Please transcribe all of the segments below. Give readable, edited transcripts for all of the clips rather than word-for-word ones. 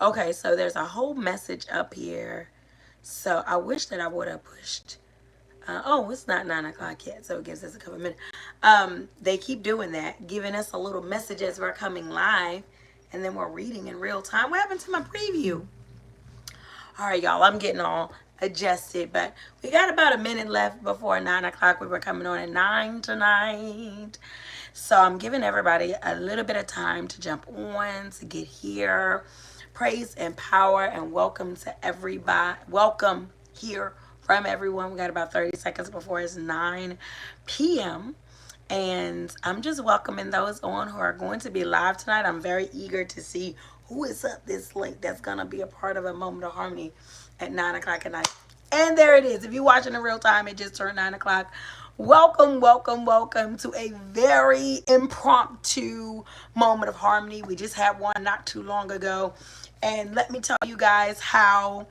Okay, so there's a whole message up here. So I wish that I would have pushed. Oh, it's not 9 o'clock yet, so it gives us a couple minutes. They keep doing that, giving us a little message as we're coming live, and then we're reading in real time. What happened to my preview? All right, y'all, I'm getting all adjusted, but we got about a minute left before 9 o'clock. We were coming on at 9 tonight. So I'm giving everybody a little bit of time to jump on, to get here. Praise and power and welcome to everybody. Welcome here from everyone. We got about 30 seconds before it's 9 p.m. And I'm just welcoming those on who are going to be live tonight. I'm very eager to see who is up this link that's going to be a part of a Moment of Harmony at 9 o'clock at night. And there it is. If you're watching in real time, it just turned 9 o'clock. Welcome, welcome, welcome to a very impromptu Moment of Harmony. We just had one not too long ago. And let me tell you guys how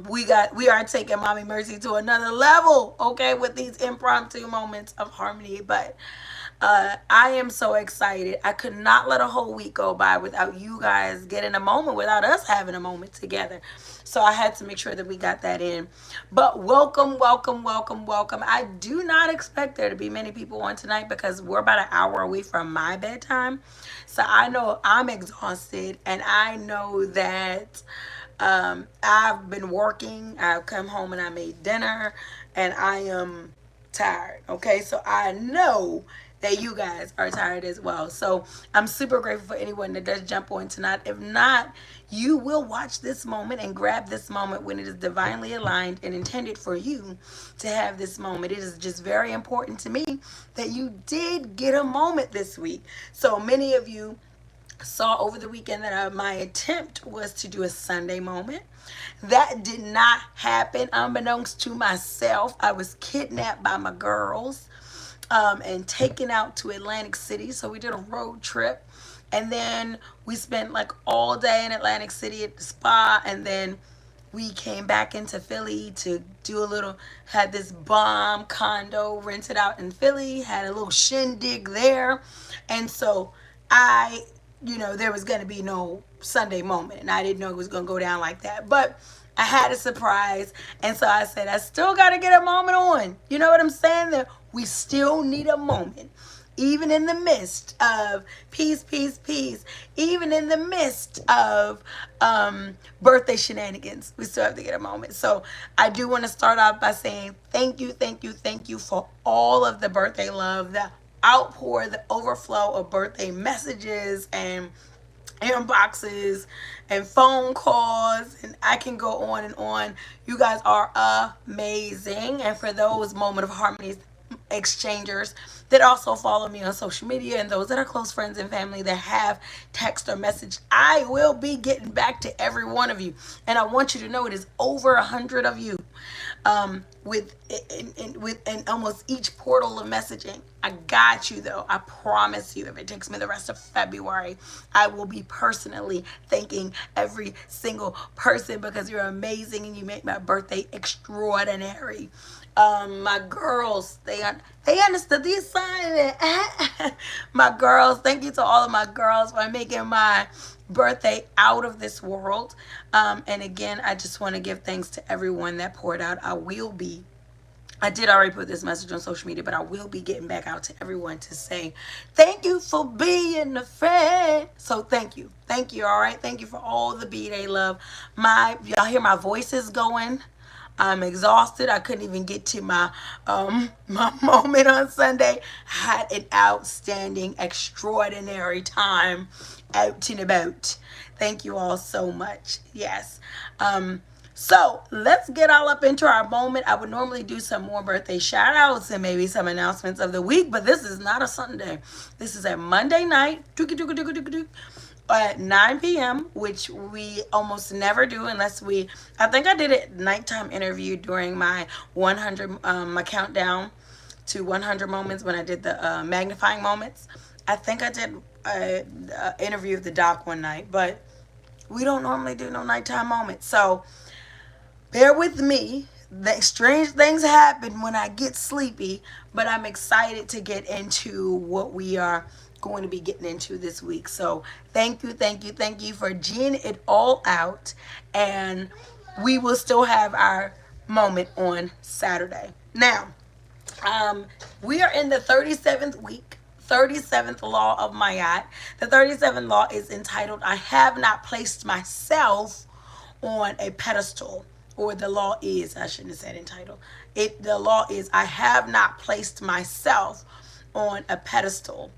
we are taking Mommy Mercy to another level, okay, with these impromptu moments of harmony. But I am so excited. I could not let a whole week go by without you guys getting a moment, without us having a moment together. So I had to make sure that we got that in. But welcome, welcome, welcome, welcome. I do not expect there to be many people on tonight because we're about an hour away from my bedtime. So I know I'm exhausted, and I know that I've been working. I've come home and I made dinner, and I am tired. Okay, so I know that you guys are tired as well. So I'm super grateful for anyone that does jump on tonight. If not, you will watch this moment and grab this moment when it is divinely aligned and intended for you to have this moment. It is just very important to me that you did get a moment this week. So many of you saw over the weekend that my attempt was to do a Sunday moment. That did not happen. Unbeknownst to myself, I was kidnapped by my girls and taken out to Atlantic City. So we did a road trip. And then we spent like all day in Atlantic City at the spa. And then we came back into Philly to do a little, had this bomb condo rented out in Philly, had a little shindig there. And so there was going to be no Sunday moment, and I didn't know it was going to go down like that. But I had a surprise, and so I said, I still got to get a moment on. You know what I'm saying? That we still need a moment. Even in the midst of peace, peace, peace, even in the midst of birthday shenanigans, we still have to get a moment. So I do want to start off by saying thank you, thank you, thank you for all of the birthday love, the outpour, the overflow of birthday messages and inboxes and phone calls, and I can go on and on. You guys are amazing. And for those Moment of Harmonies exchangers that also follow me on social media, and those that are close friends and family that have text or message, I will be getting back to every one of you. And I want you to know it is over 100 of you with almost each portal of messaging. I got you though. I promise you, if it takes me the rest of February, I will be personally thanking every single person because you're amazing and you make my birthday extraordinary. My girls, they understood the assignment. My girls, thank you to all of my girls for making my birthday out of this world. And again, I just want to give thanks to everyone that poured out. I did already put this message on social media, but I will be getting back out to everyone to say thank you for being a friend. So thank you. Thank you, all right? Thank you for all the B-Day love. Y'all hear my voices going? I'm exhausted. I couldn't even get to my moment on Sunday. I had an outstanding, extraordinary time out and about. Thank you all so much. Yes. So let's get all up into our moment. I would normally do some more birthday shout outs and maybe some announcements of the week, but this is not a Sunday. This is a Monday night at 9 p.m., which we almost never do unless I think I did a nighttime interview during my 100, my countdown to 100 moments when I did the magnifying moments. I think I did an interview of the doc one night, but we don't normally do no nighttime moments. So bear with me. Strange things happen when I get sleepy, but I'm excited to get into what we are going to be getting into this week. So thank you, thank you, thank you for G'ing it all out. And we will still have our moment on Saturday. Now, we are in the 37th week, 37th law of Mayat. The 37th law is entitled, I have not placed myself on a pedestal. Or the law is, I shouldn't have said entitled. The law is, I have not placed myself on a pedestal.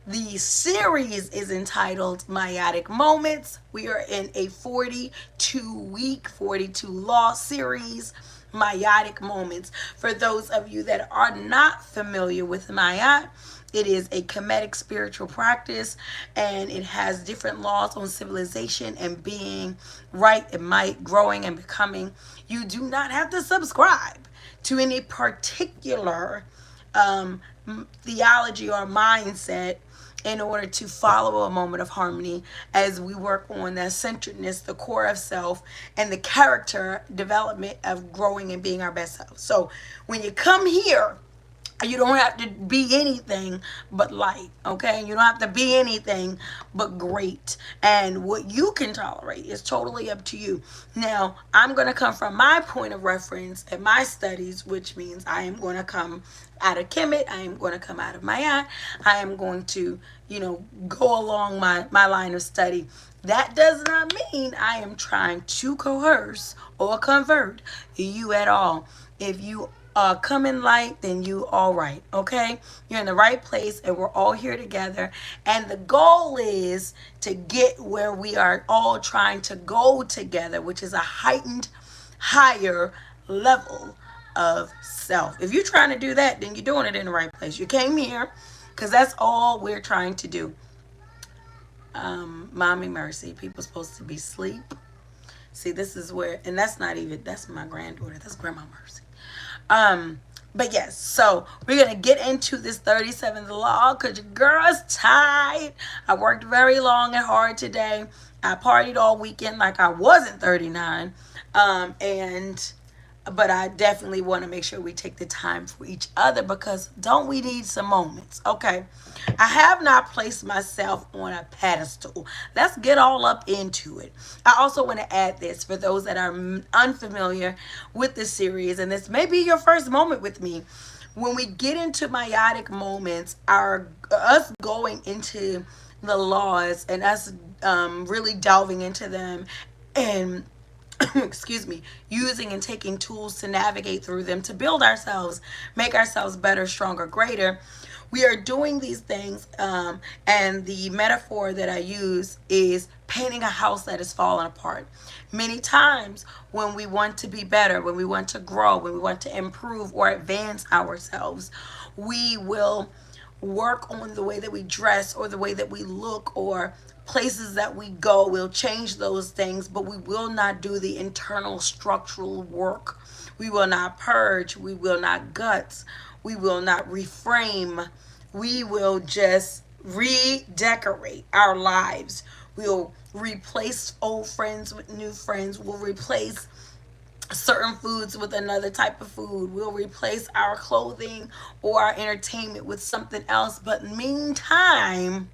The series is entitled Meiotic Moments. We are in a 42-week, 42 law series, Meiotic Moments. For those of you that are not familiar with Mayat, it is a Kemetic spiritual practice, and it has different laws on civilization and being, right and might, growing and becoming. You do not have to subscribe to any particular theology or mindset in order to follow a moment of harmony as we work on the centeredness, the core of self, and the character development of growing and being our best self. So when you come here, you don't have to be anything but light, okay? You don't have to be anything but great. And what you can tolerate is totally up to you. Now, I'm going to come from my point of reference and my studies, which means I am going to come out of Kemet. I am going to come out of Mayat. I am going to, go along my line of study. That does not mean I am trying to coerce or convert you at all. If you come in light, then you all right, okay? You're in the right place, and we're all here together. And the goal is to get where we are all trying to go together, which is a heightened, higher level of self. If you're trying to do that, then you're doing it in the right place. You came here because that's all we're trying to do. Mommy mercy, people supposed to be asleep. See, this is where, and that's not even, that's my granddaughter, that's Grandma Mercy. But yes, so we're gonna get into this 37th law because your girl's tired. I worked very long and hard today. I partied all weekend like I wasn't 39. But I definitely want to make sure we take the time for each other, because don't we need some moments? Okay. I have not placed myself on a pedestal. Let's get all up into it. I also want to add this for those that are unfamiliar with this series, and this may be your first moment with me. When we get into meiotic moments, us going into the laws and us really delving into them and excuse me, using and taking tools to navigate through them to build ourselves, make ourselves better, stronger, greater. We are doing these things, and the metaphor that I use is painting a house that is falling apart. Many times when we want to be better, when we want to grow, when we want to improve or advance ourselves, we will work on the way that we dress or the way that we look or places that we go. We'll change those things, but we will not do the internal structural work. We will not purge. We will not guts. We will not reframe. We will just redecorate our lives. We'll replace old friends with new friends. We'll replace certain foods with another type of food. We'll replace our clothing or our entertainment with something else. But meantime,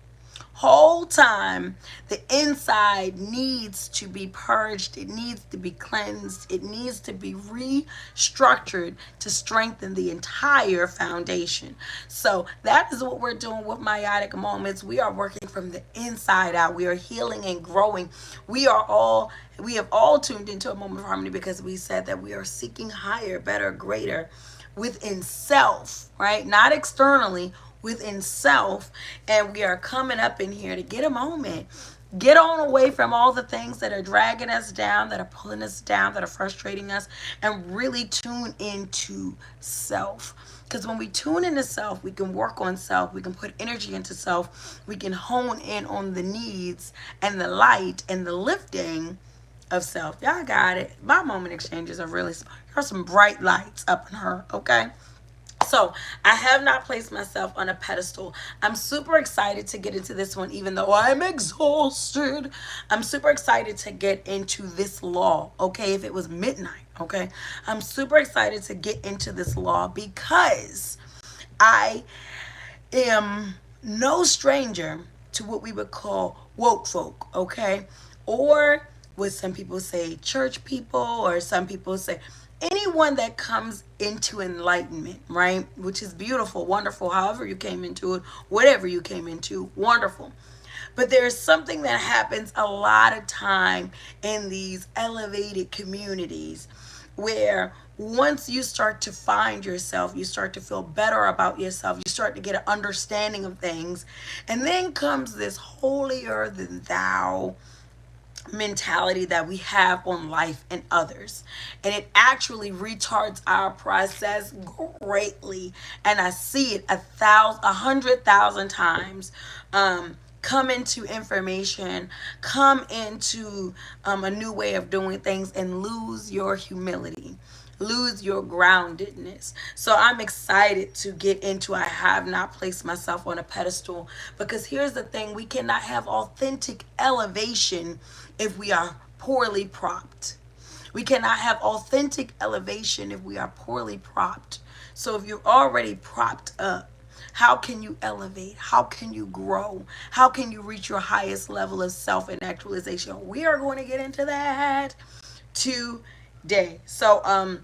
whole time, the inside needs to be purged. It needs to be cleansed. It needs to be restructured to strengthen the entire foundation. So that is what we're doing with meiotic moments. We are working from the inside out. We are healing and growing. We have all tuned into a moment of harmony because we said that we are seeking higher, better, greater within self, right? Not externally, within self. And we are coming up in here to get a moment, get on away from all the things that are dragging us down, that are pulling us down, that are frustrating us, and really tune into self. Because when we tune into self, we can work on self, we can put energy into self, we can hone in on the needs and the light and the lifting of self. Y'all got it. My moment exchanges are really, there's some bright lights up in her, okay? So I have not placed myself on a pedestal. I'm super excited to get into this one, even though I'm exhausted. I'm super excited to get into this law, okay? If it was midnight, okay? I'm super excited to get into this law because I am no stranger to what we would call woke folk, okay? Or what some people say church people, or some people say anyone that comes into enlightenment, right? Which is beautiful, wonderful, however you came into it, whatever you came into, wonderful. But there's something that happens a lot of time in these elevated communities where once you start to find yourself, you start to feel better about yourself, you start to get an understanding of things, and then comes this holier than thou mentality that we have on life and others, and it actually retards our process greatly. And I see it 100,000 times. Come into information, come into a new way of doing things, and lose your humility, lose your groundedness. So I'm excited to get into I have not placed myself on a pedestal, because here's the thing: we cannot have authentic elevation if we are poorly propped. We cannot have authentic elevation if we are poorly propped. So if you're already propped up, how can you elevate? How can you grow? How can you reach your highest level of self and actualization? We are going to get into that today. So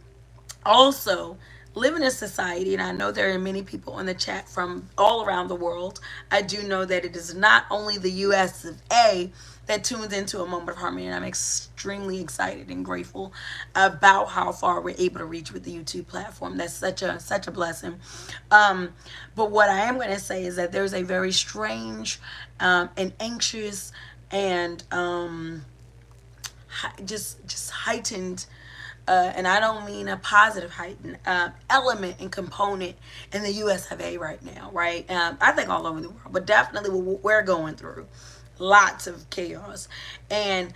also, live in a society, and I know there are many people in the chat from all around the world. I do know that it is not only the US of A that tunes into a Moment of Harmony, and I'm extremely excited and grateful about how far we're able to reach with the YouTube platform. That's such a blessing. But what I am going to say is that there's a very strange and anxious and just heightened, and I don't mean a positive heightened element and component in the US of A right now, right? I think all over the world, but definitely what we're going through, lots of chaos, and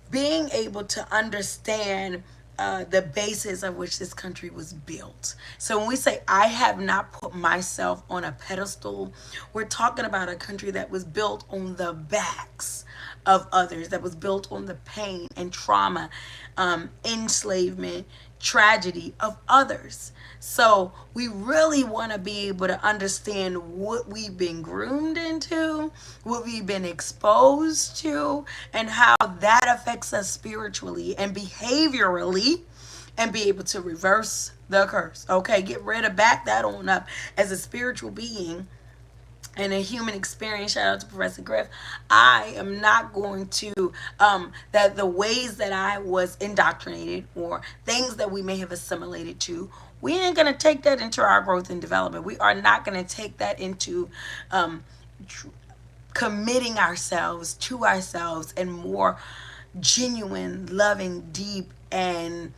being able to understand the basis of which this country was built. So when we say I have not put myself on a pedestal, we're talking about a country that was built on the backs of others, that was built on the pain and trauma, enslavement, tragedy of others. So we really want to be able to understand what we've been groomed into, what we've been exposed to, and how that affects us spiritually and behaviorally, and be able to reverse the curse. Okay, get rid of, back that on up as a spiritual being and a human experience. Shout out to Professor Griff. I am not going to that the ways that I was indoctrinated, or things that we may have assimilated to, we ain't gonna take that into our growth and development. We are not gonna take that into committing ourselves to ourselves in more genuine, loving, deep, and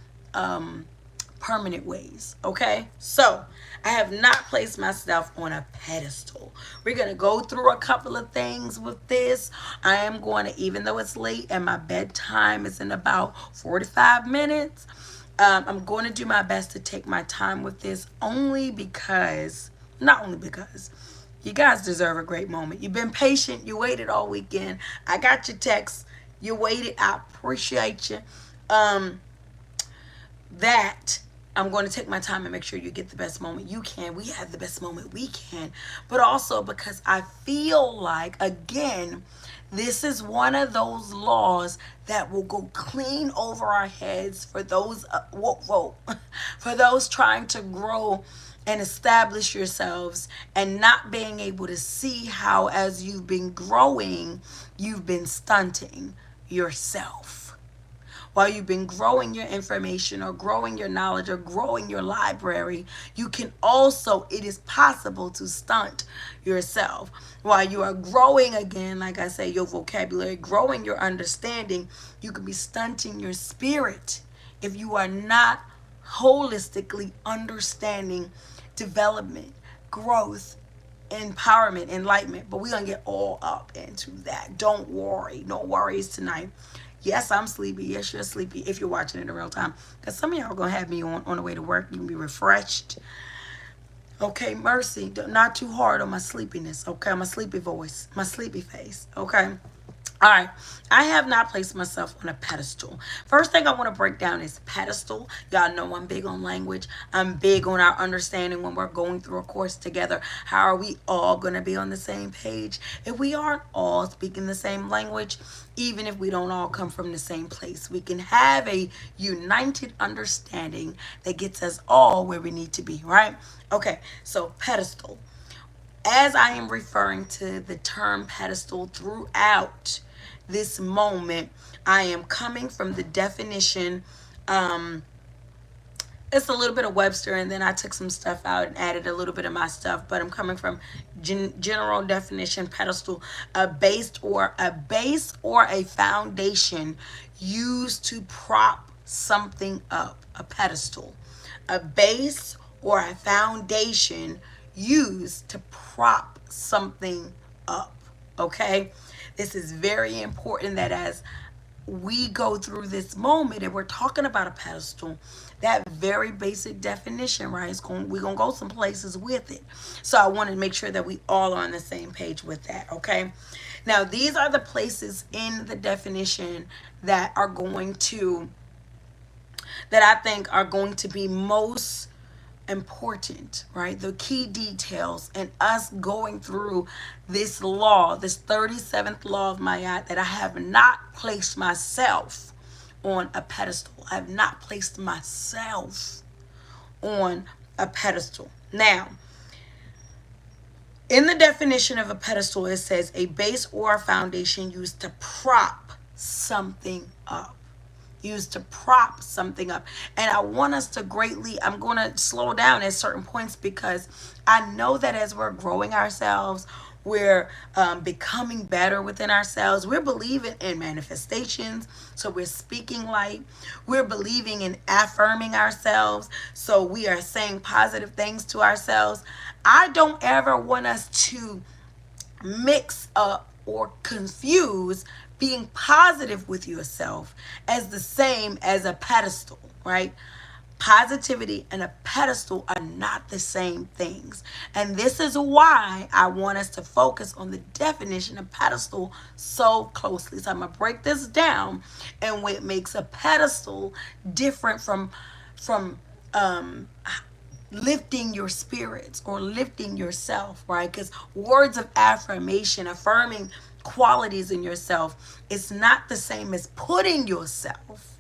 permanent ways. Okay, so I have not placed myself on a pedestal. We're going to go through a couple of things with this. I am going to, even though it's late and my bedtime is in about 45 minutes, I'm going to do my best to take my time with this, only because, not only because, you guys deserve a great moment. You've been patient. You waited all weekend. I got your text. You waited. I appreciate you. That I'm going to take my time and make sure you get the best moment you can. We have the best moment we can. But also because I feel like, again, this is one of those laws that will go clean over our heads for those for those trying to grow and establish yourselves, and not being able to see how, as you've been growing, you've been stunting yourself. While you've been growing your information, or growing your knowledge, or growing your library, you can also, it is possible to stunt yourself. While you are growing, again, like I say, your vocabulary, growing your understanding, you could be stunting your spirit if you are not holistically understanding development, growth, empowerment, enlightenment. But we're going to get all up into that. Don't worry. No worries tonight. Yes, I'm sleepy. Yes, you're sleepy if you're watching it in real time. Because some of y'all are going to have me on the way to work. You can be refreshed. Okay, mercy. Not too hard on my sleepiness. Okay, my sleepy voice. My sleepy face. Okay. All right, I have not placed myself on a pedestal. First thing I want to break down is pedestal. Y'all know I'm big on language. I'm big on our understanding when we're going through a course together. How are we all going to be on the same page? If we aren't all speaking the same language, even if we don't all come from the same place, we can have a united understanding that gets us all where we need to be, right? Okay, so pedestal. As I am referring to the term pedestal throughout this moment, I am coming from the definition. Um, it's a little bit of Webster, and then I took some stuff out and added a little bit of my stuff. But I'm coming from general definition pedestal, a base or a foundation used to prop something up. A pedestal, a base or a foundation used to prop something up. Okay, this is very important that as we go through this moment and we're talking about a pedestal, that very basic definition, right? We're gonna go some places with it. So I want to make sure that we all are on the same page with that. Okay. Now these are the places in the definition that are going to that I think are going to be most important, right? The key details and us going through this law, this 37th law of Mayat, that I have not placed myself on a pedestal. I have not placed myself on a pedestal. Now, in the definition of a pedestal, it says a base or a foundation used to prop something up. Used to prop something up. And I want us to I'm going to slow down at certain points because I know that as we're growing ourselves, we're becoming better within ourselves. We're believing in manifestations, so we're speaking light. We're believing in affirming ourselves, so we are saying positive things to ourselves. I don't ever want us to mix up or confuse being positive with yourself as the same as a pedestal, right? Positivity and a pedestal are not the same things. And this is why I want us to focus on the definition of pedestal so closely. So I'm going to break this down and what makes a pedestal different from lifting your spirits or lifting yourself, right? Because words of affirmation, affirming qualities in yourself, is not the same as putting yourself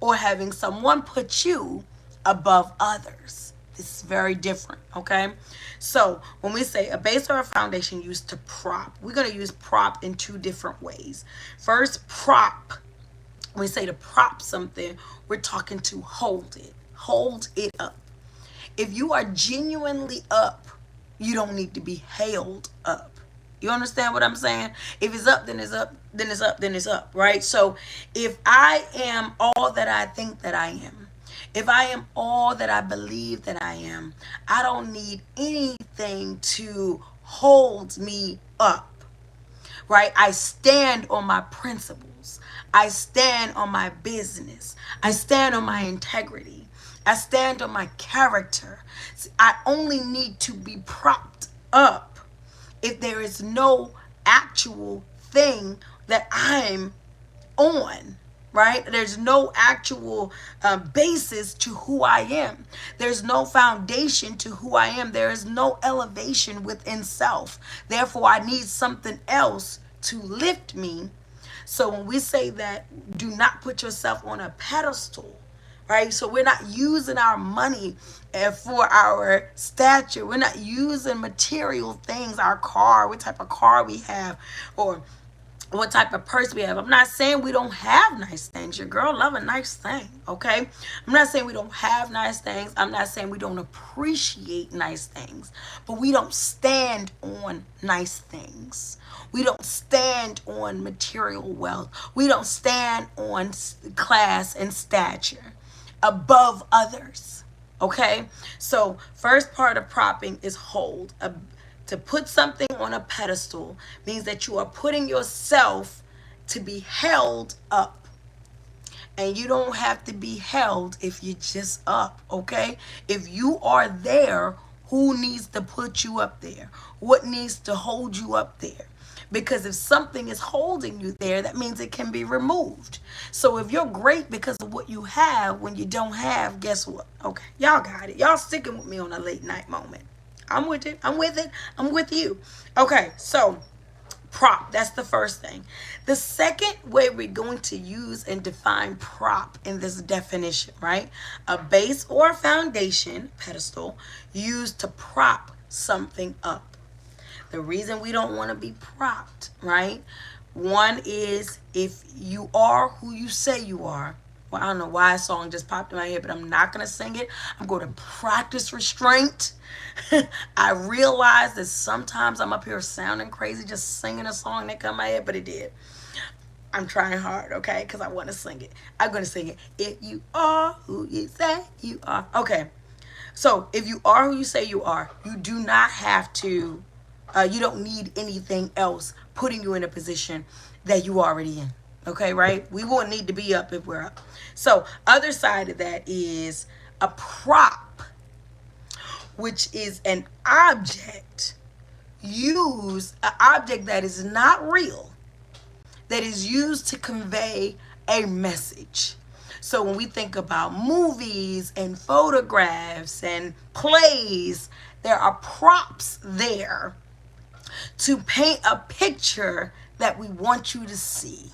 or having someone put you above others. This is very different, okay? So when we say a base or a foundation used to prop, we're going to use prop in two different ways. First, prop. When we say to prop something, we're talking to hold it up. If you are genuinely up, you don't need to be held up. You understand what I'm saying? If it's up, then it's up, then it's up, then it's up, right? So if I am all that I think that I am, if I am all that I believe that I am, I don't need anything to hold me up, right? I stand on my principles. I stand on my business. I stand on my integrity. I stand on my character. I only need to be propped up if there is no actual thing that I'm on, right? There's no actual basis to who I am. There's no foundation to who I am. There is no elevation within self. Therefore, I need something else to lift me. So when we say that, do not put yourself on a pedestal, right? So we're not using our money for our stature. We're not using material things, our car, what type of car we have, or what type of purse we have. I'm not saying we don't have nice things. Your girl love a nice thing, okay? I'm not saying we don't have nice things. I'm not saying we don't appreciate nice things, but we don't stand on nice things. We don't stand on material wealth. We don't stand on class and stature above others, okay? So first part of propping is hold. To put something on a pedestal means that you are putting yourself to be held up. And you don't have to be held if you're just up, okay? If you are there, who needs to put you up there? What needs to hold you up there? Because if something is holding you there, that means it can be removed. So if you're great because of what you have, when you don't have, guess what? Okay, y'all got it. Y'all sticking with me on a late night moment. I'm with it. I'm with it. I'm with you. Okay, so prop, that's the first thing. The second way we're going to use and define prop in this definition, right? A base or a foundation, pedestal, used to prop something up. The reason we don't want to be propped, right? One is if you are who you say you are. Well, I don't know why a song just popped in my head, but I'm not going to sing it. I'm going to practice restraint. I realize that sometimes I'm up here sounding crazy just singing a song that come in my head, but it did. I'm trying hard, okay? Because I want to sing it. I'm going to sing it. If you are who you say you are. Okay. So if you are who you say you are, you do not have to, you don't need anything else putting you in a position that you already in. Okay, right? We won't need to be up if we're up. So other side of that is a prop, which is an object an object that is not real, that is used to convey a message. So when we think about movies and photographs and plays, there are props there to paint a picture that we want you to see,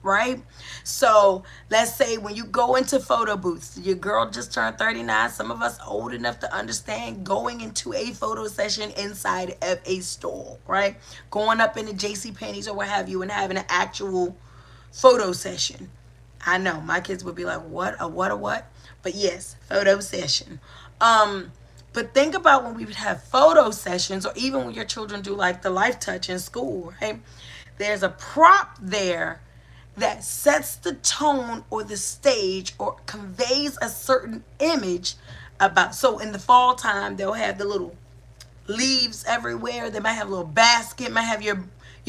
right? So let's say when you go into photo booths, your girl just turned 39. Some of us old enough to understand going into a photo session inside of a store, right? Going up into JCPenney's or what have you and having an actual photo session. I know my kids would be like, what? A what? A what? But yes, photo session. But think about when we would have photo sessions, or even when your children do like the life touch in school, right? There's a prop there that sets the tone or the stage or conveys a certain image about. So in the fall time, they'll have the little leaves everywhere. They might have a little basket, might have your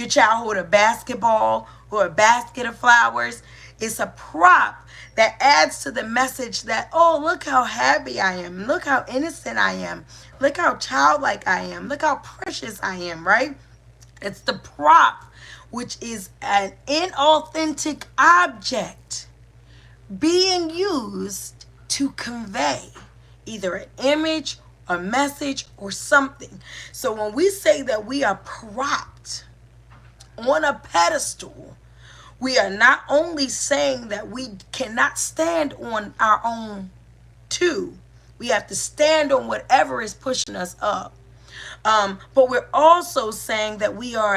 child hold a basketball or a basket of flowers. It's a prop that adds to the message that, oh, look how happy I am. Look how innocent I am. Look how childlike I am. Look how precious I am, right? It's the prop, which is an inauthentic object being used to convey either an image, a message, or something. So when we say that we are propped on a pedestal, we are not only saying that we cannot stand on our own two. We have to stand on whatever is pushing us up. But we're also saying that we are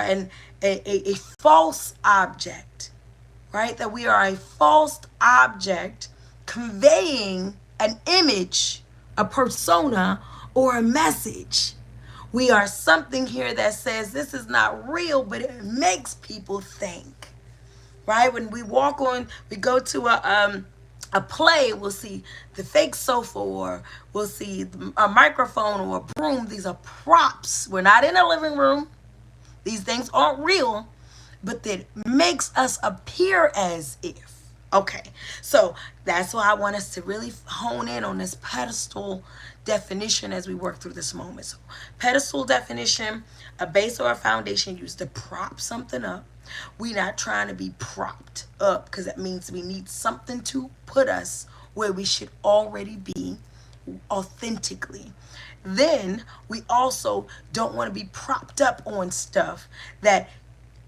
a false object, right? That we are a false object conveying an image, a persona, or a message. We are something here that says this is not real, but it makes people think. Right? When we go to a play, we'll see the fake sofa, or we'll see a microphone or a broom. These are props. We're not in a living room. These things aren't real, but that makes us appear as if. Okay, so that's why I want us to really hone in on this pedestal definition as we work through this moment. So pedestal definition, a base or a foundation used to prop something up. We're not trying to be propped up because that means we need something to put us where we should already be authentically. Then we also don't want to be propped up on stuff that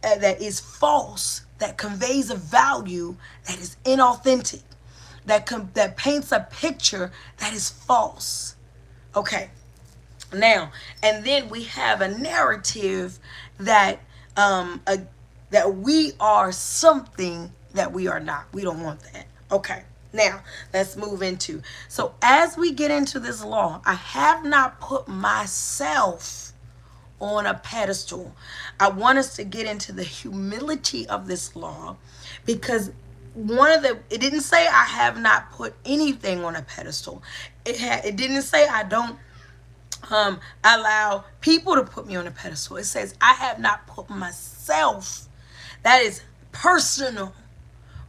is false, that conveys a value that is inauthentic, that paints a picture that is false. Okay. Now, and then we have a narrative that that we are something that we are not. We don't want that. Okay. Now, let's move into. So as we get into this law, I have not put myself on a pedestal. I want us to get into the humility of this law, because it didn't say I have not put anything on a pedestal. It didn't say I don't allow people to put me on a pedestal. It says I have not put myself. That is personal,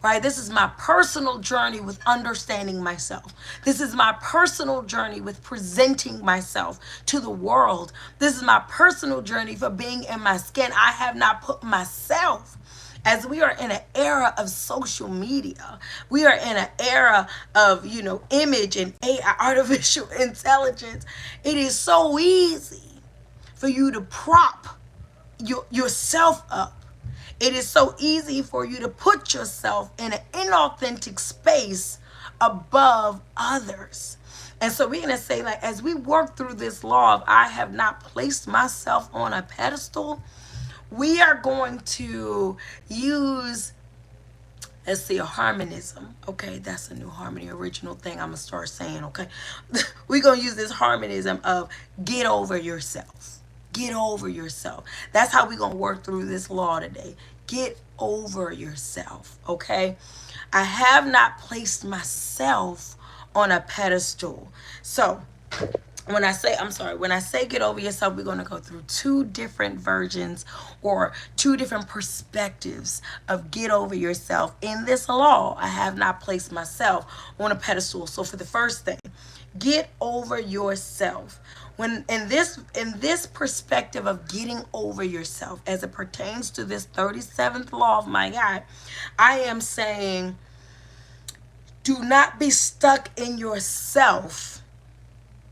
right? This is my personal journey with understanding myself. This is my personal journey with presenting myself to the world. This is my personal journey for being in my skin. I have not put myself, as we are in an era of social media, we are in an era of, image and AI, artificial intelligence. It is so easy for you to prop yourself up. It is so easy for you to put yourself in an inauthentic space above others. And so we're going to say, like, as we work through this law of I have not placed myself on a pedestal, we are going to use, let's see, a harmonism. Okay, that's a new harmony original thing I'm going to start saying, okay? We're going to use this harmonism of get over yourself. Get over yourself. That's how we're going to work through this law today. Get over yourself, okay? I have not placed myself on a pedestal. So when I say get over yourself, we're going to go through two different versions or two different perspectives of get over yourself. In this law, I have not placed myself on a pedestal. So for the first thing, get over yourself. When in this perspective of getting over yourself as it pertains to this 37th law of my God, I am saying do not be stuck in yourself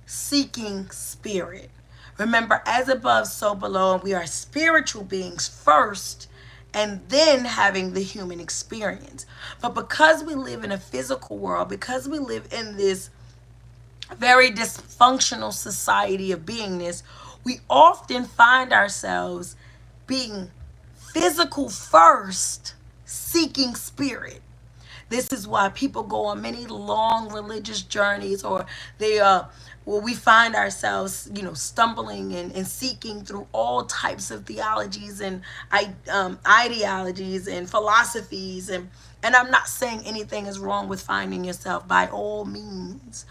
seeking spirit. Remember, as above, so below, and we are spiritual beings first and then having the human experience. But because we live in a physical world, because we live in this very dysfunctional society of beingness, we often find ourselves being physical first, seeking spirit. This is why people go on many long religious journeys, or we find ourselves, stumbling and seeking through all types of theologies and ideologies and philosophies. And I'm not saying anything is wrong with finding yourself by all means.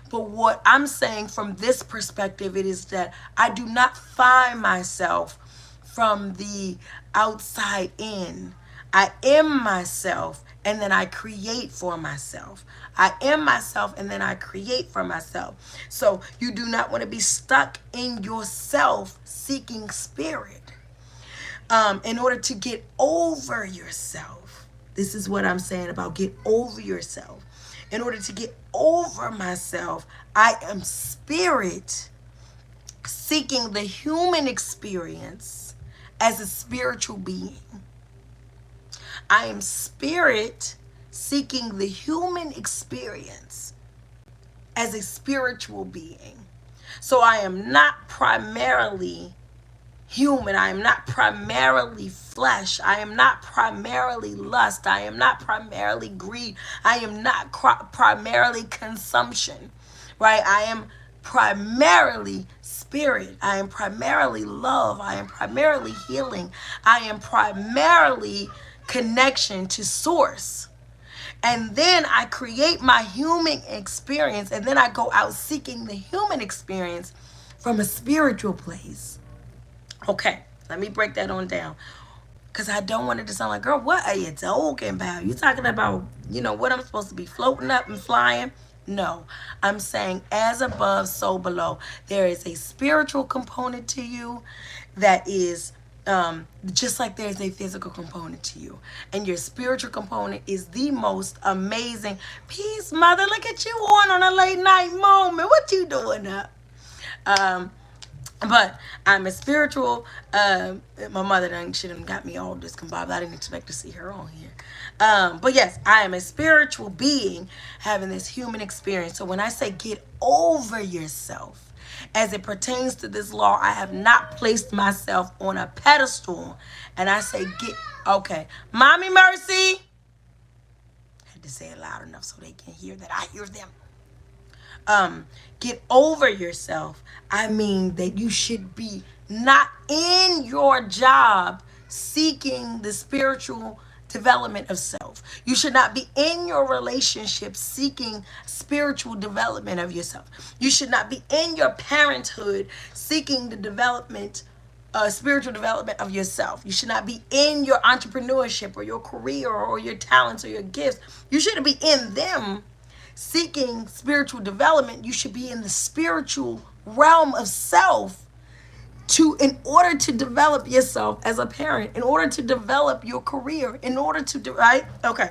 But what I'm saying from this perspective, it is that I do not find myself from the outside in. I am myself, and then I create for myself. I am myself, and then I create for myself. So you do not want to be stuck in yourself seeking spirit. In order to get over yourself, this is what I'm saying about get over yourself. In order to get over myself, I am spirit seeking the human experience as a spiritual being. I am spirit seeking the human experience as a spiritual being. So I am not primarily human. I am not primarily flesh. I am not primarily lust. I am not primarily greed. I am not primarily consumption, right? I am primarily spirit. I am primarily love. I am primarily healing. I am primarily connection to source. And then I create my human experience, and then I go out seeking the human experience from a spiritual place. Okay, let me break that on down, because I don't want it to sound like, girl, what are you talking about? You talking about, what I'm supposed to be floating up and flying? No, I'm saying as above, so below. There is a spiritual component to you that is just like there's a physical component to you. And your spiritual component is the most amazing. Peace, mother, look at you on a late night moment. What you doing up? But I'm a spiritual, my mother she done got me all discombobulated. I didn't expect to see her on here. But yes, I am a spiritual being having this human experience. So when I say get over yourself, as it pertains to this law, I have not placed myself on a pedestal. And I say okay. Mommy Mercy. I had to say it loud enough so they can hear that I hear them. Get over yourself. I mean that you should be not in your job seeking the spiritual development of self. You should not be in your relationship seeking spiritual development of yourself. You should not be in your parenthood seeking the development spiritual development of yourself. You should not be in your entrepreneurship or your career or your talents or your gifts. You shouldn't be in them seeking spiritual development. You should be in the spiritual realm of self in order to develop yourself as a parent, in order to develop your career, in order to right? Okay.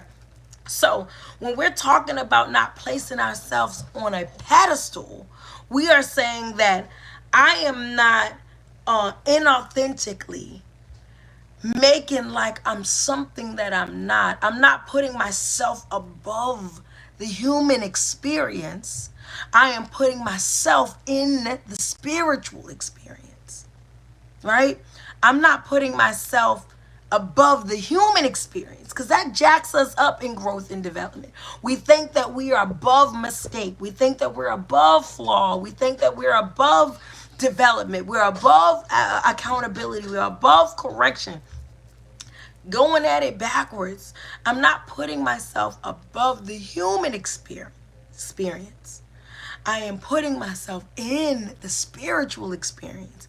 So when we're talking about not placing ourselves on a pedestal, we are saying that I am not inauthentically making like I'm something that I'm not. I'm not putting myself above the human experience. I am putting myself in the spiritual experience, right? I'm not putting myself above the human experience because that jacks us up in growth and development. We think that we are above mistake. We think that we're above flaw. We think that we're above development. We're above accountability. We're above correction. Going at it backwards. I'm not putting myself above the human experience. I am putting myself in the spiritual experience.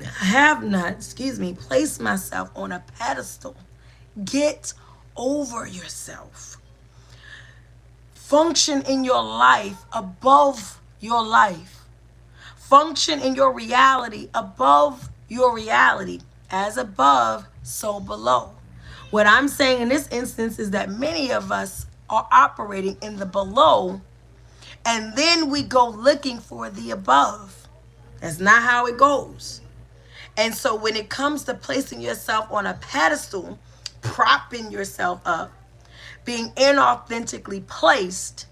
I have not, placed myself on a pedestal. Get over yourself. Function in your life above your life. Function in your reality above your reality. As above, so below. What I'm saying in this instance is that many of us are operating in the below, and then we go looking for the above. That's not how it goes. And so when it comes to placing yourself on a pedestal, propping yourself up, being inauthentically placed,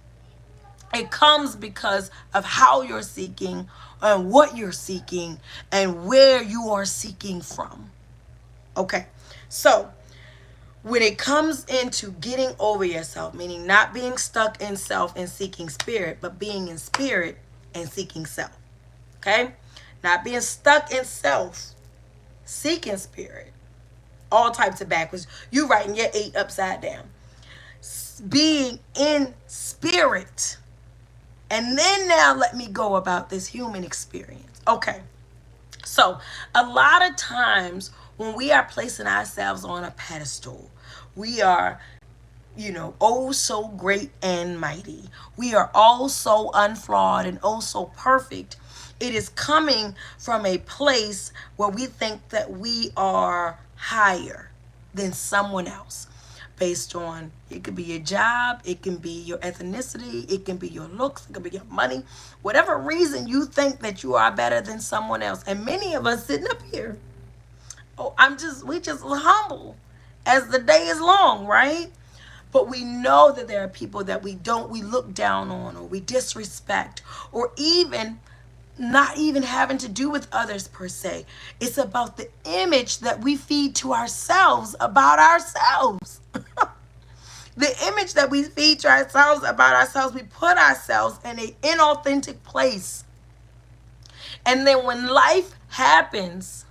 it comes because of how you're seeking and what you're seeking and where you are seeking from. Okay, so when it comes into getting over yourself, meaning not being stuck in self and seeking spirit, but being in spirit and seeking self. Okay, not being stuck in self, seeking spirit. All types of backwards. You writing your 8 upside down. Being in spirit. And then now let me go about this human experience. Okay. So a lot of times when we are placing ourselves on a pedestal, we are, oh so great and mighty. We are all so unflawed and oh so perfect. It is coming from a place where we think that we are higher than someone else based on, it could be your job, it can be your ethnicity, it can be your looks, it can be your money, whatever reason you think that you are better than someone else. And many of us sitting up here, we just humble as the day is long, right? But we know that there are people that we look down on, or we disrespect, or even not even having to do with others per se. It's about the image that we feed to ourselves about ourselves. The image that we feed to ourselves about ourselves, we put ourselves in an inauthentic place. And then when life happens,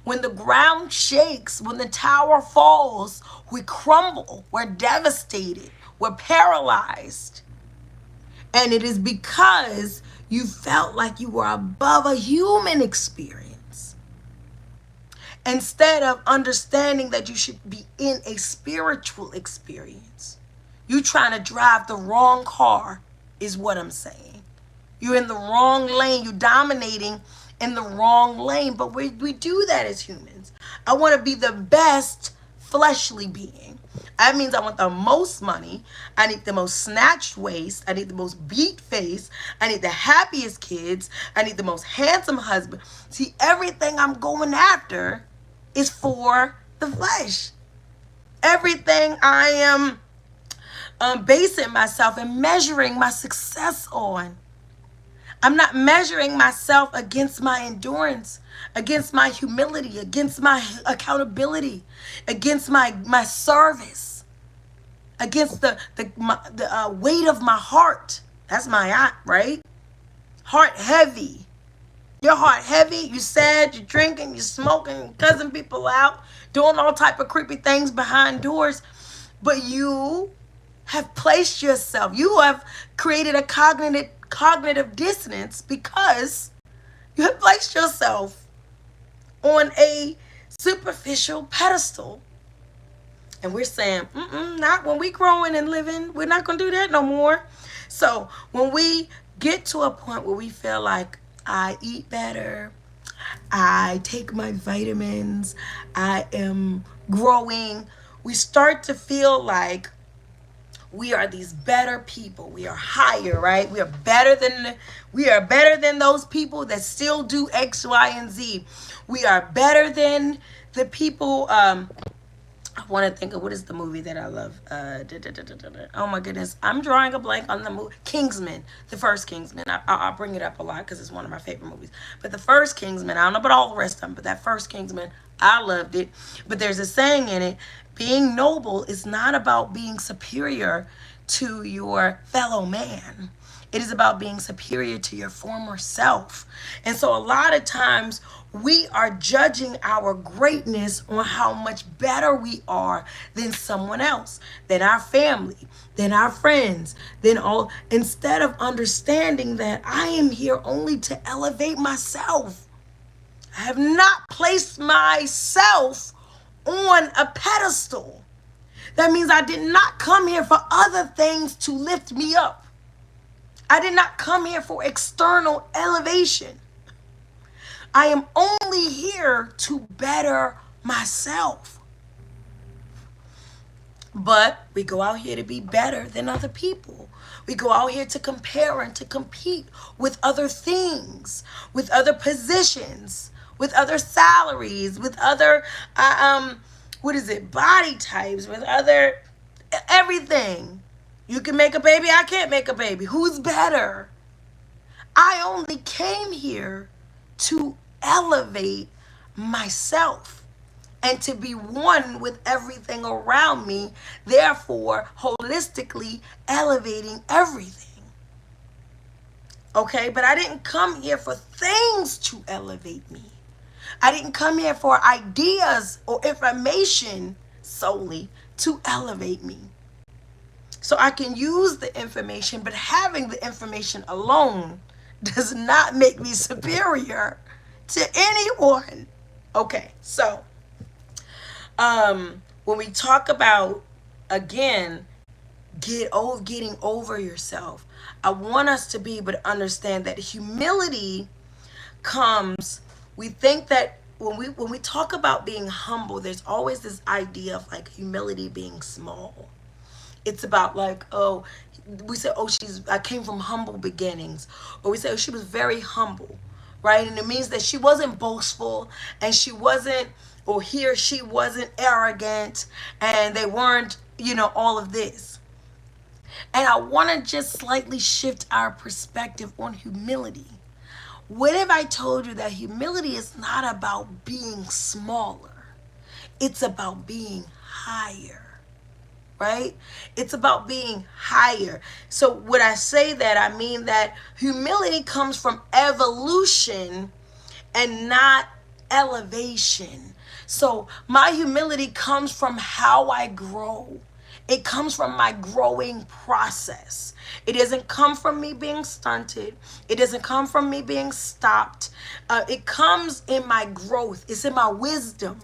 when the ground shakes, when the tower falls, we crumble, we're devastated, we're paralyzed. And it is because you felt like you were above a human experience, instead of understanding that you should be in a spiritual experience. You trying to drive the wrong car is what I'm saying. You're in the wrong lane. You're dominating in the wrong lane. But we do that as humans. I want to be the best fleshly being. That means I want the most money. I need the most snatched waist. I need the most beat face. I need the happiest kids. I need the most handsome husband. See, everything I'm going after is for the flesh. Everything I am basing myself and measuring my success on. I'm not measuring myself against my endurance, against my humility, against my accountability, against my service, against the weight of my heart. That's my aunt, right? Heart heavy. Your heart heavy, you sad, you're drinking, you're smoking, you're cussing people out, doing all type of creepy things behind doors. But you have placed yourself, you have created a cognitive dissonance because you have placed yourself on a superficial pedestal. And we're saying, not when we growing and living. We're not going to do that no more. So when we get to a point where we feel like I eat better, I take my vitamins, I am growing, we start to feel like we are these better people. We are higher, right? We are better than those people that still do X, Y, and Z. We are better than the people. I want to think of what is the movie that I love. Oh my goodness, I'm drawing a blank on the movie Kingsman, the first Kingsman. I'll bring it up a lot because it's one of my favorite movies. But the first Kingsman, I don't know about all the rest of them, but that first Kingsman, I loved it. But there's a saying in it: being noble is not about being superior to your fellow man. It is about being superior to your former self. And so a lot of times we are judging our greatness on how much better we are than someone else, than our family, than our friends, than all, instead of understanding that I am here only to elevate myself. I have not placed myself on a pedestal. That means I did not come here for other things to lift me up. I did not come here for external elevation. I am only here to better myself. But we go out here to be better than other people. We go out here to compare and to compete with other things, with other positions, with other salaries, with other, body types, with other everything. You can make a baby, I can't make a baby. Who's better? I only came here to elevate myself and to be one with everything around me, therefore holistically elevating everything. Okay, but I didn't come here for things to elevate me. I didn't come here for ideas or information solely to elevate me. So I can use the information, but having the information alone does not make me superior to anyone. Okay, so when we talk about, again, getting over yourself, I want us to be able to understand that humility comes, we think that when we talk about being humble, there's always this idea of like humility being small. It's about like, oh, we say, oh, I came from humble beginnings. Or we say, oh, she was very humble, right? And it means that she wasn't boastful and she wasn't, or he or she wasn't arrogant and they weren't, all of this. And I want to just slightly shift our perspective on humility. What if I told you that humility is not about being smaller? It's about being higher. Right? It's about being higher. So when I say that, I mean that humility comes from evolution and not elevation. So my humility comes from how I grow. It comes from my growing process. It doesn't come from me being stunted. It doesn't come from me being stopped. It comes in my growth. It's in my wisdom.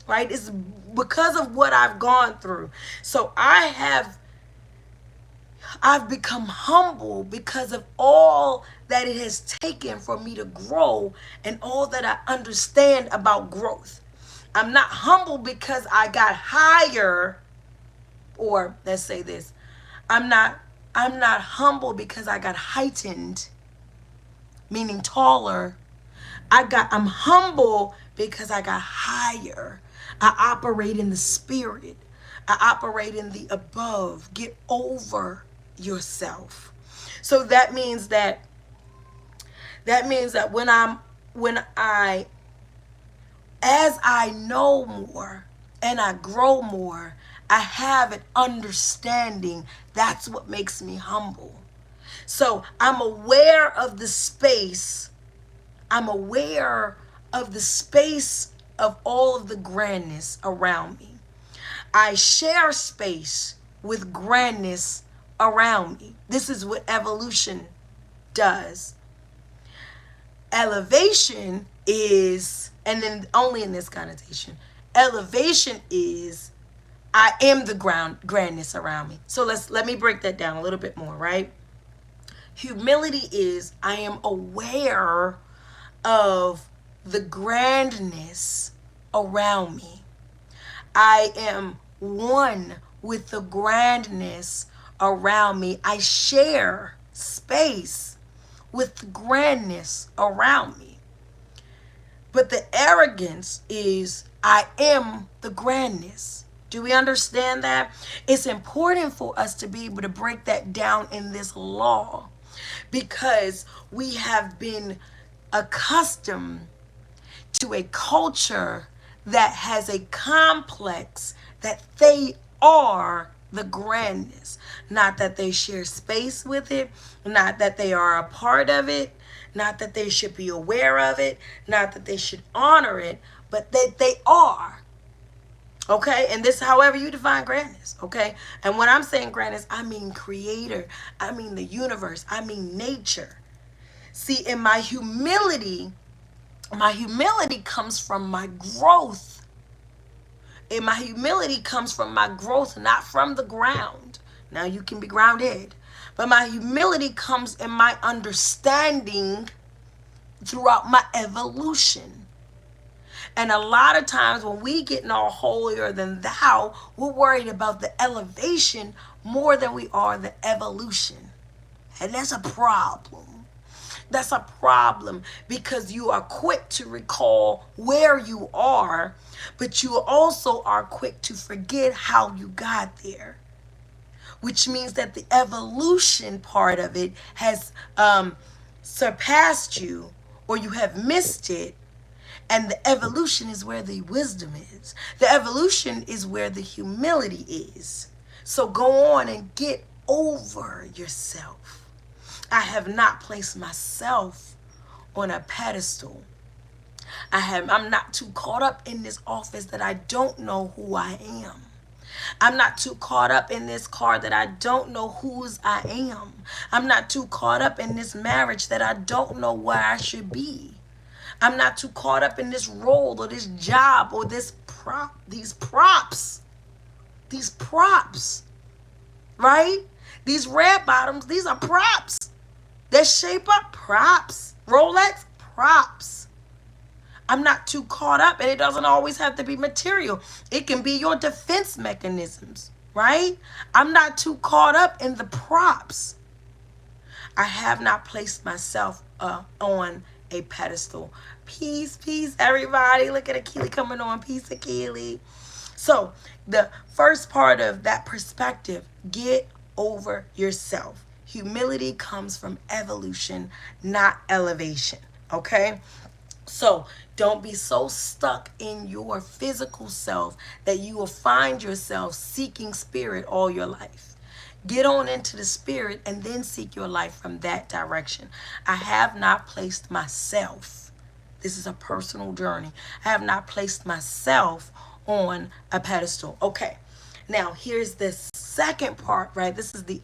Right? It's because of what I've gone through. So I've become humble because of all that it has taken for me to grow and all that I understand about growth. I'm not humble because I got higher, or let's say this. I'm not humble because I got heightened, meaning taller. I'm humble because I got higher. I operate in the spirit. I operate in the above. Get over yourself. So that means that as I know more and I grow more, I have an understanding. That's what makes me humble. So I'm aware of the space. I'm aware of the space of all of the grandness around me. I share space with grandness around me. This is what evolution does. Elevation is, and then only in this connotation, elevation is I am the grandness around me. So let me break that down a little bit more, right? Humility is I am aware of the grandness around me. I am one with the grandness around me. I share space with the grandness around me. But the arrogance is I am the grandness. Do we understand that? It's important for us to be able to break that down in this law because we have been accustomed to a culture that has a complex that they are the grandness. Not that they share space with it, not that they are a part of it, not that they should be aware of it, not that they should honor it, but that they are. Okay, and this, however you define grandness, okay? And when I'm saying grandness, I mean creator, I mean the universe, I mean nature. See, in my humility comes from my growth. And my humility comes from my growth, not from the ground. Now you can be grounded. But my humility comes in my understanding throughout my evolution. And a lot of times when we get in all holier than thou, we're worried about the elevation more than we are the evolution. And that's a problem. That's a problem because you are quick to recall where you are, but you also are quick to forget how you got there, which means that the evolution part of it has surpassed you or you have missed it. And the evolution is where the wisdom is. The evolution is where the humility is. So go on and get over yourself. I have not placed myself on a pedestal. I'm not too caught up in this office that I don't know who I am. I'm not too caught up in this car that I don't know whose I am. I'm not too caught up in this marriage that I don't know where I should be. I'm not too caught up in this role or this job or these props, right? These red bottoms, these are props. That shape up, props. Rolex, props. I'm not too caught up, and it doesn't always have to be material. It can be your defense mechanisms, right? I'm not too caught up in the props. I have not placed myself on a pedestal. Peace, everybody. Look at Akili coming on. Peace, Akili. So the first part of that perspective, get over yourself. Humility comes from evolution, not elevation. Okay? So don't be so stuck in your physical self that you will find yourself seeking spirit all your life. Get on into the spirit and then seek your life from that direction. I have not placed myself. This is a personal journey. I have not placed myself on a pedestal. Okay. Now, here's the second part, right? This is the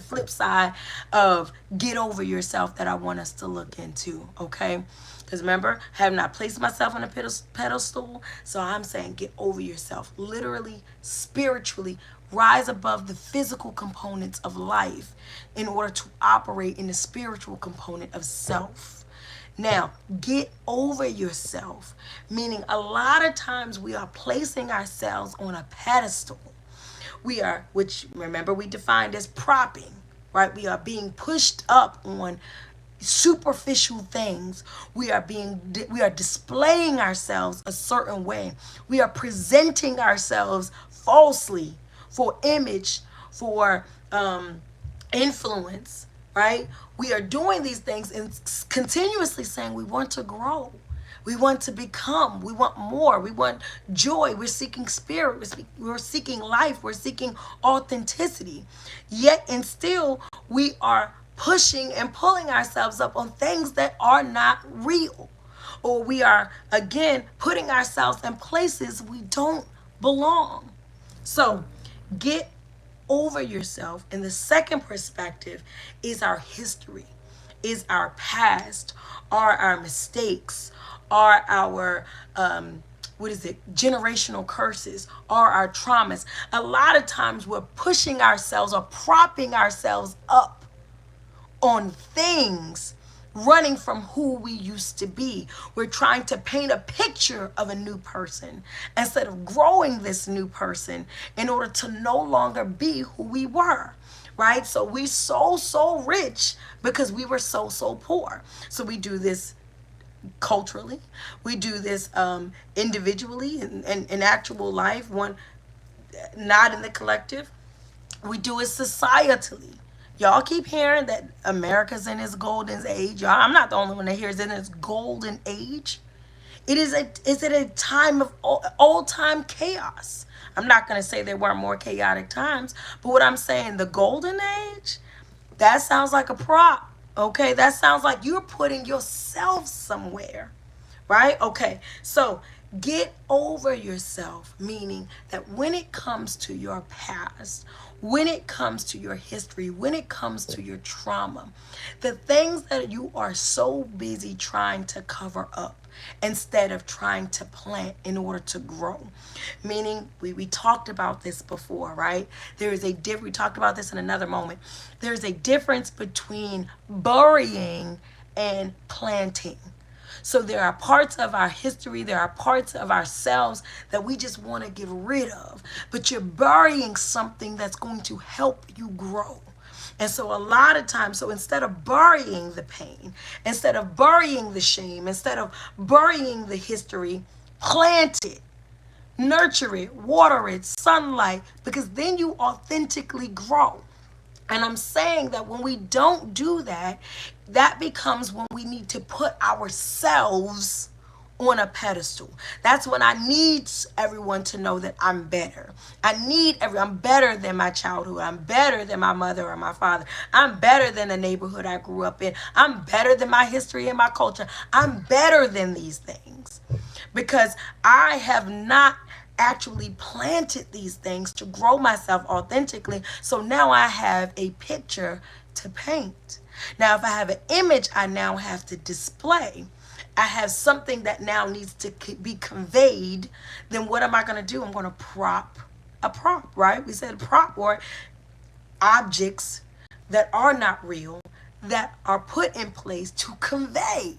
flip side of get over yourself that I want us to look into, okay? Because remember, I have not placed myself on a pedestal, so I'm saying get over yourself. Literally, spiritually, rise above the physical components of life in order to operate in the spiritual component of self. Now, get over yourself, meaning a lot of times we are placing ourselves on a pedestal. We are, which remember we defined as propping, right? We are being pushed up on superficial things. We are displaying ourselves a certain way. We are presenting ourselves falsely for image, for influence, right? We are doing these things and continuously saying we want to grow. We want to become. We want more. We want joy. We're seeking spirit. We're seeking life. We're seeking authenticity. Yet and still, we are pushing and pulling ourselves up on things that are not real. Or we are, again, putting ourselves in places we don't belong. So get over yourself. And the second perspective is our history, is our past, are our mistakes, are our generational curses, are our traumas. A lot of times we're pushing ourselves or propping ourselves up on things, running from who we used to be. We're trying to paint a picture of a new person instead of growing this new person in order to no longer be who we were. Right? So we so rich because we were so poor. So we do this culturally, we do this individually in actual life, one not in the collective. We do it societally. Y'all keep hearing that America's in its golden age. Y'all, I'm not the only one that hears it in its golden age. Is it a time of old time chaos? I'm not going to say there weren't more chaotic times, but what I'm saying, the golden age, that sounds like a prop. Okay, that sounds like you're putting yourself somewhere, right? Okay, so get over yourself, meaning that when it comes to your past, when it comes to your history, when it comes to your trauma, the things that you are so busy trying to cover up instead of trying to plant in order to grow. Meaning, we talked about this before, right? There is a difference. We talked about this in another moment. There's a difference between burying and planting. So there are parts of our history, there are parts of ourselves that we just want to get rid of. But you're burying something that's going to help you grow. And so a lot of times, so instead of burying the pain, instead of burying the shame, instead of burying the history, plant it, nurture it, water it, sunlight, because then you authentically grow. And I'm saying that when we don't do that, that becomes when we need to put ourselves on a pedestal. That's when I need everyone to know that I'm better. I'm better than my childhood. I'm better than my mother or my father. I'm better than the neighborhood I grew up in. I'm better than my history and my culture. I'm better than these things because I have not actually planted these things to grow myself authentically. So now I have a picture to paint. Now, if I have an image I now have to display, I have something that now needs to be conveyed, then what am I going to do? I'm going to prop a prop, right? We said prop, or objects that are not real, that are put in place to convey,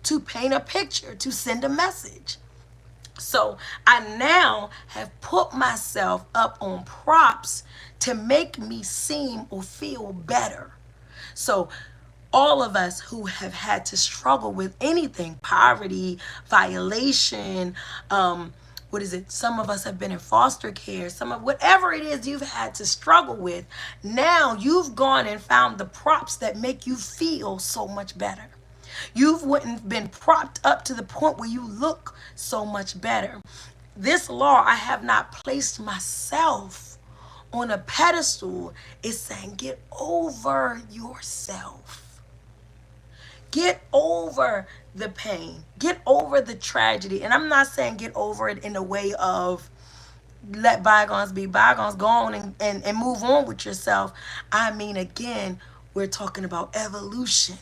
to paint a picture, to send a message. So I now have put myself up on props to make me seem or feel better. So all of us who have had to struggle with anything, poverty, violation, some of us have been in foster care, whatever it is you've had to struggle with, now you've gone and found the props that make you feel so much better. You've been propped up to the point where you look so much better. This law, I have not placed myself on a pedestal, is saying get over yourself. Get over the pain. Get over the tragedy. And I'm not saying get over it in a way of let bygones be bygones, go on and move on with yourself. I mean, again, we're talking about evolution.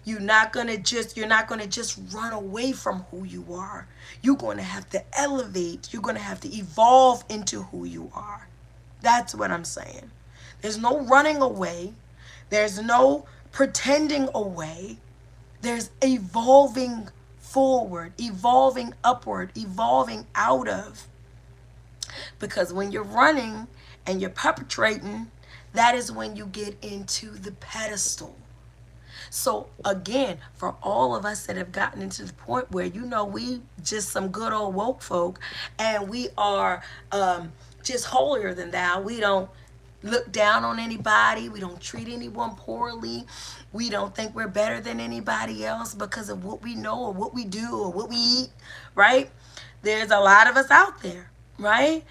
You're not gonna just run away from who you are. You're gonna have to elevate. You're gonna have to evolve into who you are. That's what I'm saying. There's no running away. There's no pretending away. There's evolving forward, evolving upward, evolving out of. Because when you're running and you're perpetrating, that is when you get into the pedestal. So again, for all of us that have gotten into the point where, we just some good old woke folk and we are just holier than thou. We don't look down on anybody. We don't treat anyone poorly. We don't think we're better than anybody else because of what we know or what we do or what we eat, right? There's a lot of us out there, right?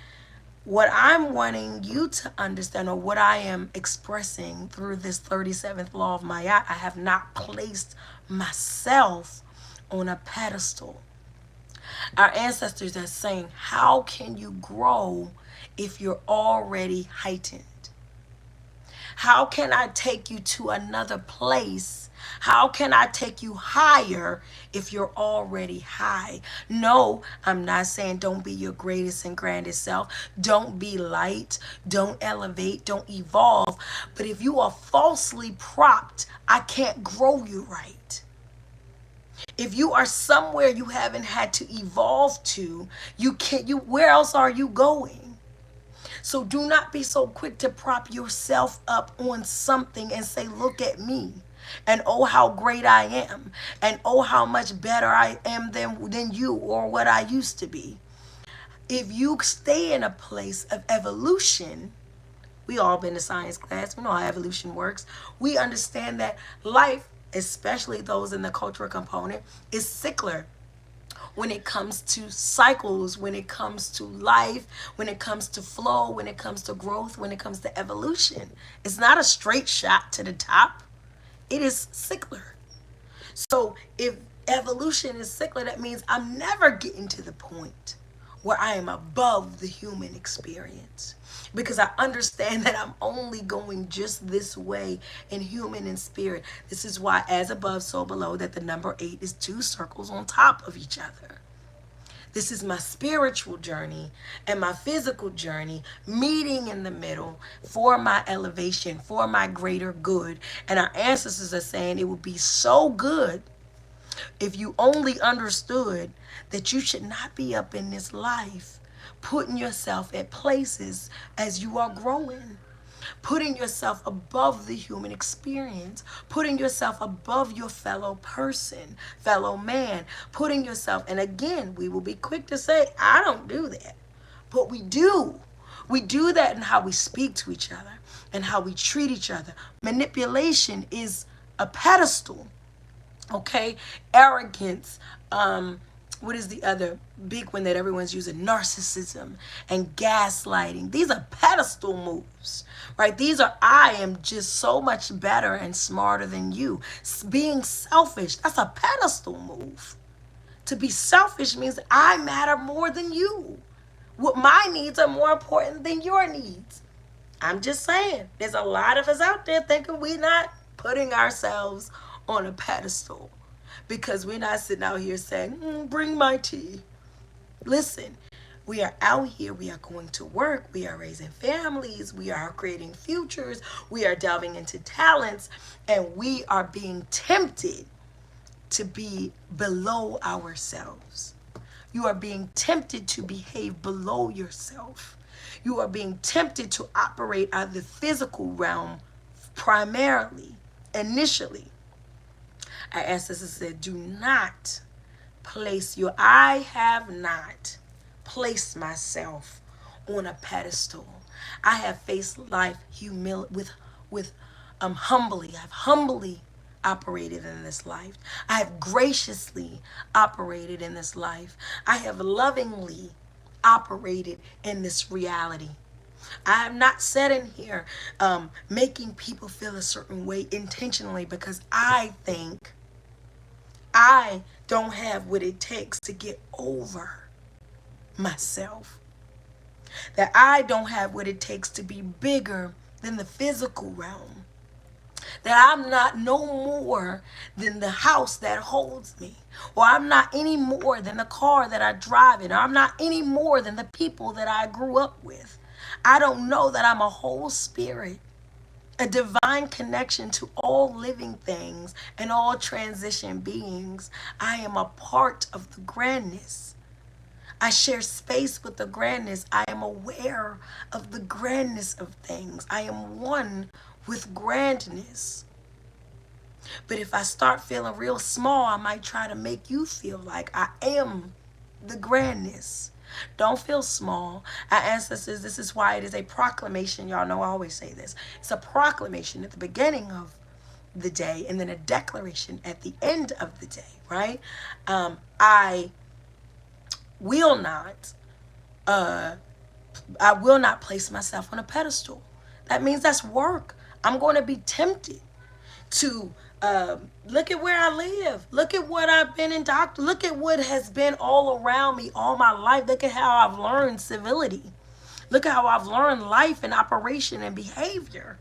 What I'm wanting you to understand, or what I am expressing through this 37th law of Ma'at, I have not placed myself on a pedestal. Our ancestors are saying, how can you grow if you're already heightened? How can I take you to another place? How can I take you higher if you're already high? No, I'm not saying don't be your greatest and grandest self. Don't be light. Don't elevate. Don't evolve. But if you are falsely propped, I can't grow you right. If you are somewhere you haven't had to evolve to, you can't, where else are you going? So do not be so quick to prop yourself up on something and say, look at me. And oh, how great I am. And oh, how much better I am than you or what I used to be. If you stay in a place of evolution, we all been to science class. We know how evolution works. We understand that life, especially those in the cultural component, is cyclical when it comes to cycles, when it comes to life, when it comes to flow, when it comes to growth, when it comes to evolution. It's not a straight shot to the top. It is cyclical. So if evolution is cyclical, that means I'm never getting to the point where I am above the human experience, because I understand that I'm only going just this way in human and spirit. This is why as above, so below, that the number 8 is 2 circles on top of each other. This is my spiritual journey and my physical journey meeting in the middle for my elevation, for my greater good. And our ancestors are saying it would be so good if you only understood that you should not be up in this life putting yourself at places as you are growing, putting yourself above the human experience, putting yourself above your fellow person, fellow man, putting yourself, and again, we will be quick to say, I don't do that, but we do. We do that in how we speak to each other and how we treat each other. Manipulation is a pedestal. Okay, arrogance, what is the other big one that everyone's using? Narcissism and gaslighting. These are pedestal moves, right? These are, I am just so much better and smarter than you. Being selfish, that's a pedestal move. To be selfish means I matter more than you. What my needs are more important than your needs. I'm just saying, there's a lot of us out there thinking we're not putting ourselves on a pedestal because we're not sitting out here saying, bring my tea. Listen, we are out here, we are going to work, we are raising families, we are creating futures, we are delving into talents, and we are being tempted to be below ourselves. You are being tempted to behave below yourself. You are being tempted to operate out of the physical realm primarily, initially. Our ancestors said, do not place your, I have not placed myself on a pedestal. I have faced life humbly. I've humbly operated in this life. I have graciously operated in this life. I have lovingly operated in this reality. I have not sat in here making people feel a certain way intentionally because I think I don't have what it takes to get over myself. That I don't have what it takes to be bigger than the physical realm. That I'm not no more than the house that holds me. Or I'm not any more than the car that I drive in. Or I'm not any more than the people that I grew up with. I don't know that I'm a whole spirit, a divine connection to all living things and all transition beings. I am a part of the grandness. I share space with the grandness. I am aware of the grandness of things. I am one with grandness. But if I start feeling real small, I might try to make you feel like I am the grandness. Don't feel small. Our ancestors, this is why it is a proclamation. Y'all know I always say this. It's a proclamation at the beginning of the day and then a declaration at the end of the day, right? I will not place myself on a pedestal. That means that's work. I'm going to be tempted to look at where I live. Look at what I've been indoctrinated. Look at what has been all around me all my life. Look at how I've learned civility. Look at how I've learned life and operation and behavior.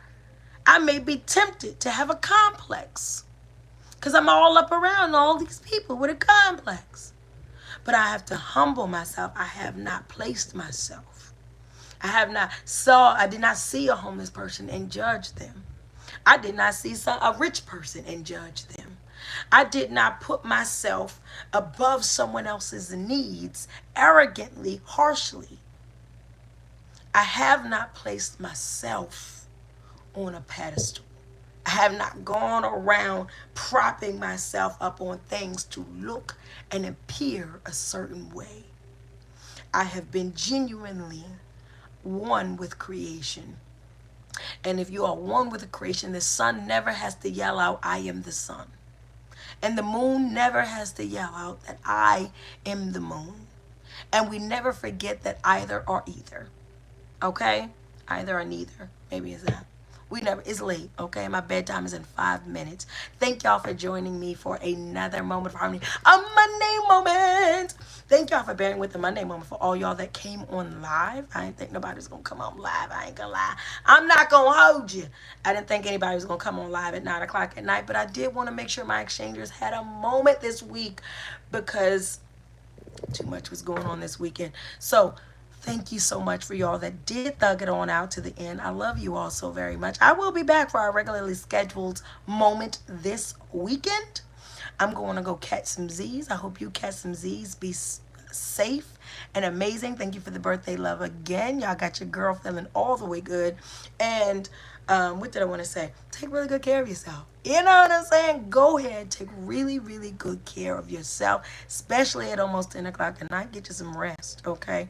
I may be tempted to have a complex because I'm all up around all these people with a complex. But I have to humble myself. I have not placed myself. I did not see a homeless person and judge them. I did not see a rich person and judge them. I did not put myself above someone else's needs arrogantly, harshly. I have not placed myself on a pedestal. I have not gone around propping myself up on things to look and appear a certain way. I have been genuinely one with creation. And if you are one with the creation, the sun never has to yell out, I am the sun. And the moon never has to yell out that I am the moon. And we never forget that either or either. Okay? Either or neither. Maybe it's that. We never, it's late, okay? My bedtime is in 5 minutes. Thank y'all for joining me for another Moment of Harmony, a Monday moment. Thank y'all for bearing with the Monday moment. For all y'all that came on live, I didn't think nobody was gonna come on live. I ain't gonna lie. I'm not gonna hold you. I didn't think anybody was gonna come on live at 9 o'clock at night, but I did want to make sure my exchangers had a moment this week because too much was going on this weekend. So thank you so much for y'all that did thug it on out to the end. I love you all so very much. I will be back for our regularly scheduled moment this weekend. I'm going to go catch some Z's. I hope you catch some Z's. Be safe and amazing. Thank you for the birthday love again. Y'all got your girl feeling all the way good. And what did I want to say? Take really good care of yourself. You know what I'm saying? Go ahead, take really, really good care of yourself, especially at almost 10 o'clock at night. Get you some rest, okay?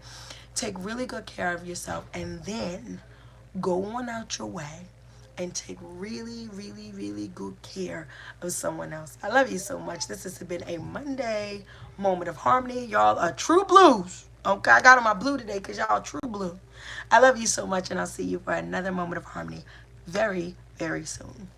Take really good care of yourself and then go on out your way and take really, really, really good care of someone else. I love you so much. This has been a Monday Moment of Harmony. Y'all are true blues. Okay, I got on my blue today because y'all true blue. I love you so much, and I'll see you for another Moment of Harmony very, very soon.